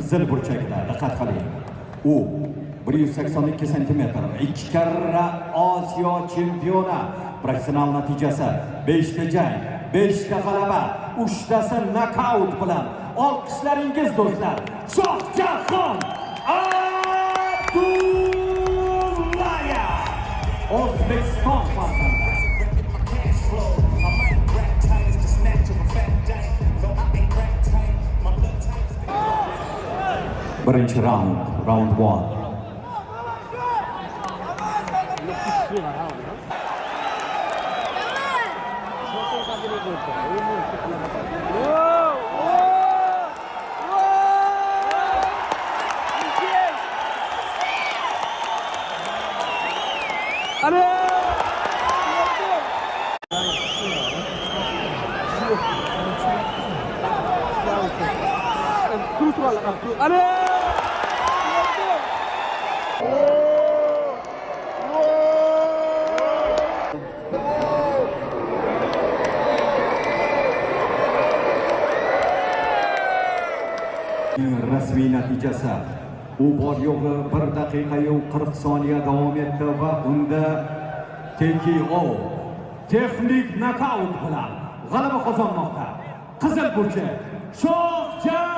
qizil burchakda. Diqqat qiling. U 182 cm, 2 karra Osiyo chempioni. Professional natijasi 5 ta jang, 5 ta g'alaba, 3 tasi nokaut bilan. Olqishlaringiz do'stlar. Shohjahon Abdullayev. O'zbekiston farzandi. Birinchi round 1. Rasmiy natijasi u bor yo'g'i 1 daqiqa 40 soniya davom etdi va unda TKO texnik nokaut bilan g'alaba qozonmoqda. Qizil burchak Shohjahon